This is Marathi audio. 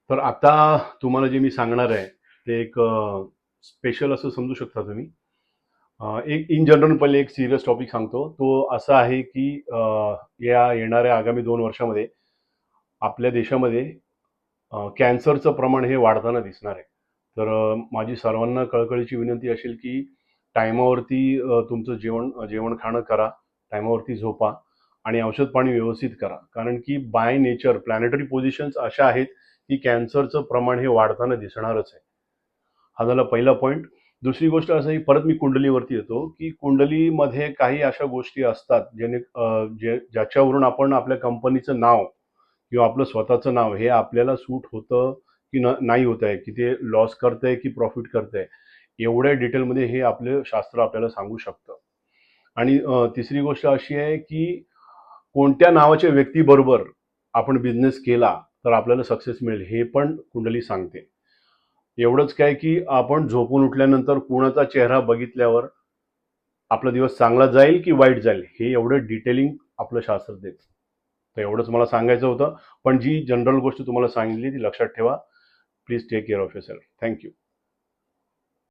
तर आता तुम्हाला जे मी सांगणार आहे ते एक स्पेशल असं समजू शकता तुम्ही. एक इन जनरल पहिले एक सिरियस टॉपिक सांगतो. तो असा आहे की या येणाऱ्या आगामी 2 वर्षामध्ये आपल्या देशामध्ये कॅन्सरचं प्रमाण हे वाढताना दिसणार आहे. तर माझी सर्वांना कळकळीची विनंती असेल की टायमावरती तुमचं जेवण खाणं करा, टायमावरती झोपा आणि औषध पाणी व्यवस्थित करा. कारण की बाय नेचर प्लॅनेटरी पोझिशन्स अशा आहेत की कॅन्सरचं प्रमाण हे वाढताना दिसणारच आहे. हा झाला पहिला पॉईंट. दुसरी गोष्ट असं आहे, परत मी कुंडलीवरती येतो की कुंडलीमध्ये काही अशा गोष्टी असतात ज्याच्यावरून आपण आपल्या कंपनीचं नाव किंवा आपलं स्वतःचं नाव हे आपल्याला सूट होतं की नाही होत आहे, की ते लॉस करतंय की प्रॉफिट करतंय, एवढ्या डिटेलमध्ये हे आपलं शास्त्र आपल्याला सांगू शकतं. आणि तिसरी गोष्ट अशी आहे की कोणत्या नावाच्या व्यक्तीबरोबर आपण बिझनेस केला तर आपल्याला सक्सेस मिळेल हे पण कुंडली सांगते. एवढंच काय की आपण झोपून उठल्यानंतर कुणाचा चेहरा बघितल्यावर आपला दिवस चांगला जाईल की वाईट जाईल हे एवढं डिटेलिंग आपलं शास्त्र देतं. तर एवढंच मला सांगायचं होतं. पण जी जनरल गोष्ट तुम्हाला सांगितली ती लक्षात ठेवा. Please take care of yourself. Thank you.